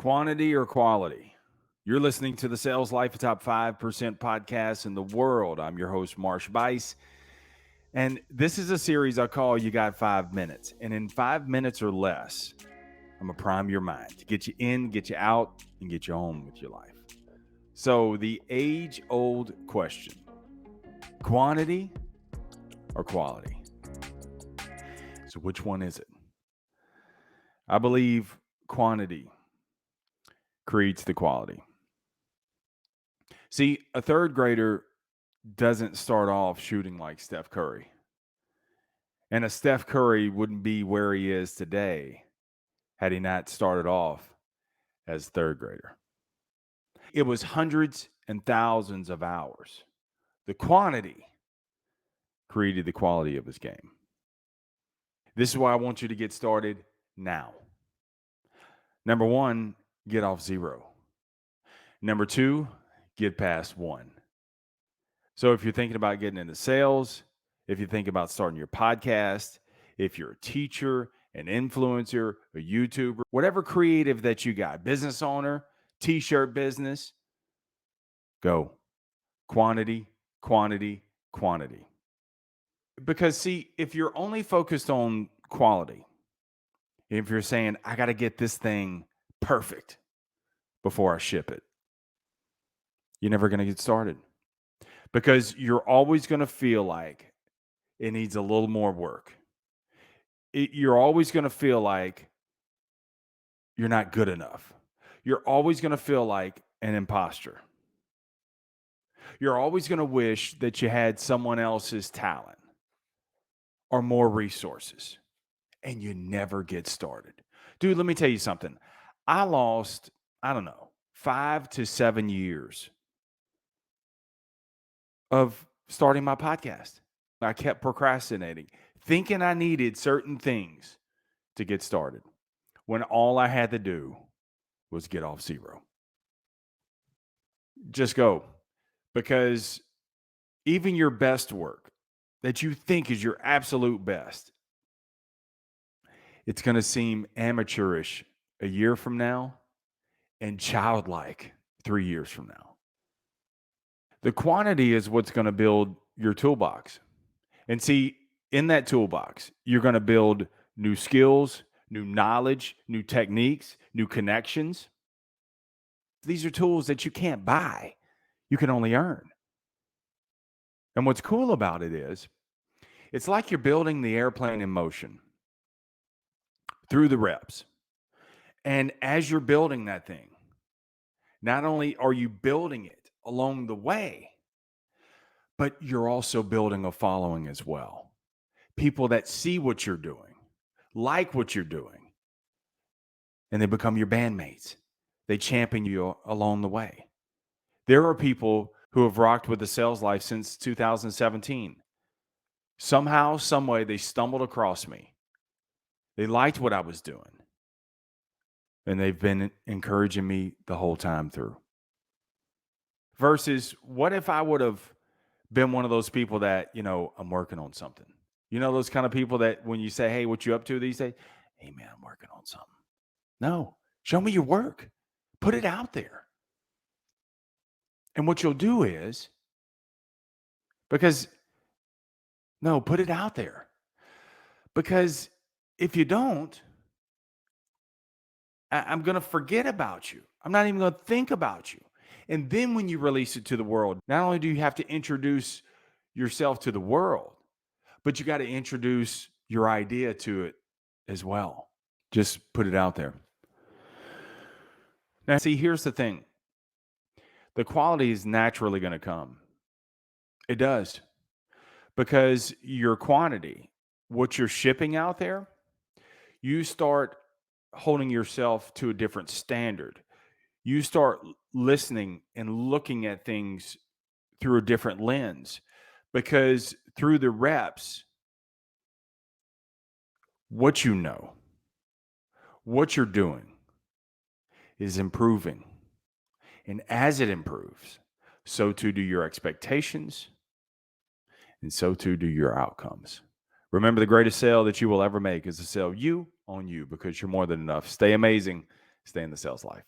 Quantity or quality? You're listening to the Sales Life, a top 5% podcast in the world. I'm your host, Marsh Buice. And this is a series I call You Got 5 Minutes. And in 5 minutes or less, I'm going to prime your mind to get you in, get you out, and get you home with your life. So the age-old question, quantity or quality? So which one is it? I believe quantity creates the quality. See, a third grader doesn't start off shooting like Steph Curry. And a Steph Curry wouldn't be where he is today had he not started off as a third grader. It was hundreds and thousands of hours. The quantity created the quality of his game. This is why I want you to get started now. Number one, get off zero. Number two, get past one. So if you're thinking about getting into sales, if you think about starting your podcast, if you're a teacher, an influencer, a YouTuber, whatever creative that you got, business owner, t-shirt business, go. Quantity, quantity, quantity. Because see, if you're only focused on quality, if you're saying, I got to get this thing perfect before I ship it, you're never going to get started. Because you're always going to feel like it needs a little more work. You're always going to feel like you're not good enough. You're always going to feel like an imposter. You're always going to wish that you had someone else's talent or more resources, and you never get started. Dude, let me tell you something. I lost, 5 to 7 years of starting my podcast. I kept procrastinating, thinking I needed certain things to get started, when all I had to do was get off zero. Just go. Because even your best work that you think is your absolute best, it's going to seem amateurish a year from now and childlike 3 years from now. The quantity is what's going to build your toolbox. And see, in that toolbox, you're going to build new skills, new knowledge, new techniques, new connections. These are tools that you can't buy. You can only earn. And what's cool about it is, it's like you're building the airplane in motion through the reps. And as you're building that thing, not only are you building it along the way, but you're also building a following as well. People that see what you're doing, like what you're doing, and they become your bandmates. They champion you along the way. There are people who have rocked with the sales life since 2017. Somehow, some way, they stumbled across me. They liked what I was doing. And they've been encouraging me the whole time through. Versus, what if I would have been one of those people that, I'm working on something. Those kind of people that when you say, hey, what you up to these days? Hey, man, I'm working on something. No, show me your work. Put it out there. And what you'll do is, put it out there. Because if you don't, I'm going to forget about you. I'm not even going to think about you. And then when you release it to the world, not only do you have to introduce yourself to the world, but you got to introduce your idea to it as well. Just put it out there. Now, see, here's the thing. The quality is naturally going to come. It does. Because your quantity, what you're shipping out there, you start holding yourself to a different standard. You start listening and looking at things through a different lens, because through the reps, what you know, what you're doing is improving. And as it improves, so too do your expectations, and so too do your outcomes. Remember, the greatest sale that you will ever make is a sale you on you, because you're more than enough. Stay amazing. Stay in the sales life.